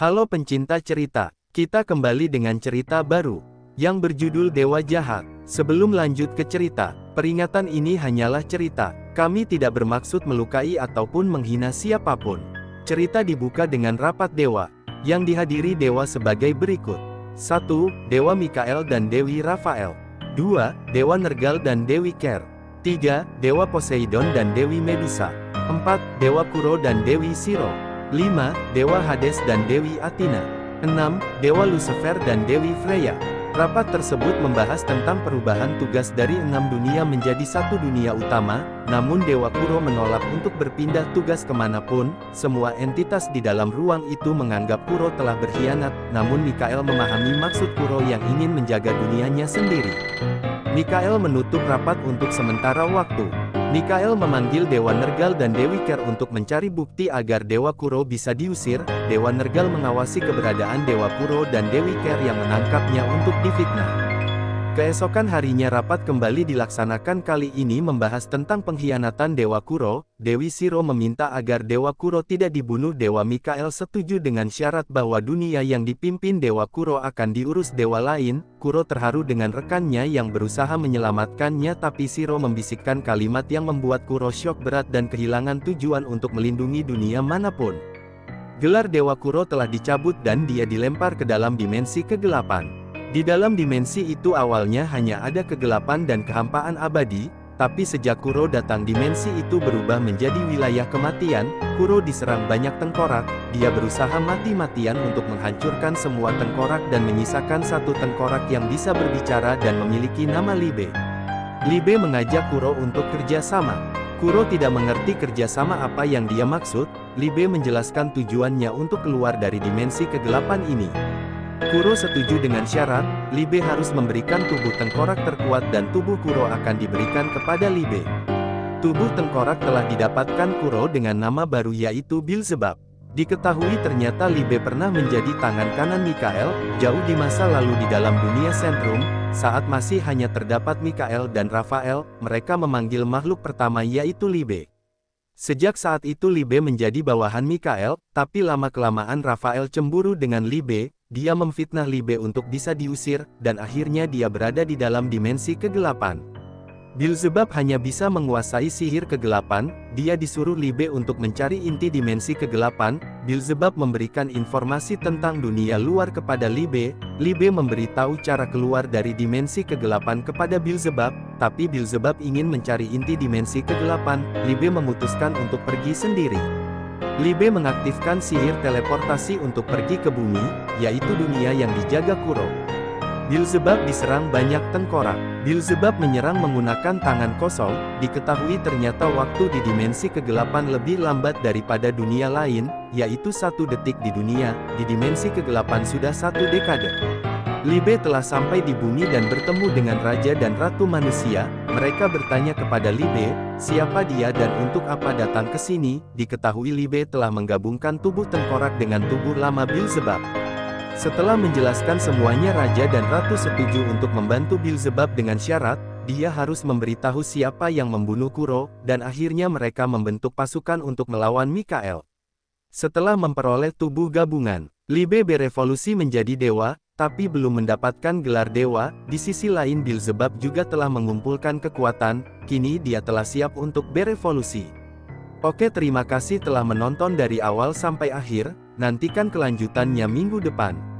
Halo pencinta cerita, kita kembali dengan cerita baru, yang berjudul Dewa Jahat. Sebelum lanjut ke cerita, peringatan ini hanyalah cerita, kami tidak bermaksud melukai ataupun menghina siapapun. Cerita dibuka dengan rapat dewa, yang dihadiri dewa sebagai berikut. 1. Dewa Mikael dan Dewi Rafael. 2. Dewa Nergal dan Dewi Ker. 3. Dewa Poseidon dan Dewi Medusa. 4. Dewa Kuro dan Dewi Siro. 5. Dewa Hades dan Dewi Athena. 6. Dewa Lucifer dan Dewi Freya. Rapat tersebut membahas tentang perubahan tugas dari 6 dunia menjadi satu dunia utama, namun Dewa Kuro menolak untuk berpindah tugas kemanapun. Semua entitas di dalam ruang itu menganggap Kuro telah berkhianat, namun Mikael memahami maksud Kuro yang ingin menjaga dunianya sendiri. Mikael menutup rapat untuk sementara waktu. Mikael memanggil Dewa Nergal dan Dewi Ker untuk mencari bukti agar Dewa Kuro bisa diusir. Dewa Nergal mengawasi keberadaan Dewa Kuro dan Dewi Ker yang menangkapnya untuk difitnah. Keesokan harinya rapat kembali dilaksanakan, kali ini membahas tentang pengkhianatan Dewa Kuro. Dewi Siro meminta agar Dewa Kuro tidak dibunuh. Dewa Mikael setuju dengan syarat bahwa dunia yang dipimpin Dewa Kuro akan diurus dewa lain. Kuro terharu dengan rekannya yang berusaha menyelamatkannya, tapi Siro membisikkan kalimat yang membuat Kuro syok berat dan kehilangan tujuan untuk melindungi dunia manapun. Gelar Dewa Kuro telah dicabut dan dia dilempar ke dalam dimensi kegelapan. Di dalam dimensi itu awalnya hanya ada kegelapan dan kehampaan abadi, tapi sejak Kuro datang dimensi itu berubah menjadi wilayah kematian. Kuro diserang banyak tengkorak, dia berusaha mati-matian untuk menghancurkan semua tengkorak dan menyisakan satu tengkorak yang bisa berbicara dan memiliki nama Libe. Libe mengajak Kuro untuk kerja sama. Kuro tidak mengerti kerjasama apa yang dia maksud. Libe menjelaskan tujuannya untuk keluar dari dimensi kegelapan ini. Kuro setuju dengan syarat, Libe harus memberikan tubuh tengkorak terkuat dan tubuh Kuro akan diberikan kepada Libe. Tubuh tengkorak telah didapatkan Kuro dengan nama baru yaitu Beelzebub. Diketahui ternyata Libe pernah menjadi tangan kanan Mikael, jauh di masa lalu di dalam dunia Sentrum, saat masih hanya terdapat Mikael dan Rafael, mereka memanggil makhluk pertama yaitu Libe. Sejak saat itu Libe menjadi bawahan Mikael, tapi lama-kelamaan Rafael cemburu dengan Libe. Dia memfitnah Libe untuk bisa diusir, dan akhirnya dia berada di dalam dimensi kegelapan. Beelzebub hanya bisa menguasai sihir kegelapan, dia disuruh Libe untuk mencari inti dimensi kegelapan. Beelzebub memberikan informasi tentang dunia luar kepada Libe. Libe memberitahu cara keluar dari dimensi kegelapan kepada Beelzebub, tapi Beelzebub ingin mencari inti dimensi kegelapan. Libe memutuskan untuk pergi sendiri. Libe mengaktifkan sihir teleportasi untuk pergi ke bumi, yaitu dunia yang dijaga Kuro. Beelzebub diserang banyak tengkorak. Beelzebub menyerang menggunakan tangan kosong. Diketahui ternyata waktu di dimensi kegelapan lebih lambat daripada dunia lain, yaitu 1 detik di dunia, di dimensi kegelapan sudah 1 dekade. Libe telah sampai di bumi dan bertemu dengan Raja dan Ratu Manusia. Mereka bertanya kepada Libe, siapa dia dan untuk apa datang ke sini. Diketahui Libe telah menggabungkan tubuh tengkorak dengan tubuh lama Beelzebub. Setelah menjelaskan semuanya, Raja dan Ratu setuju untuk membantu Beelzebub dengan syarat, dia harus memberitahu siapa yang membunuh Kuro, dan akhirnya mereka membentuk pasukan untuk melawan Mikael. Setelah memperoleh tubuh gabungan, Libe berevolusi menjadi dewa, tapi belum mendapatkan gelar dewa. Di sisi lain Beelzebub juga telah mengumpulkan kekuatan, kini dia telah siap untuk berevolusi. Oke, terima kasih telah menonton dari awal sampai akhir, nantikan kelanjutannya minggu depan.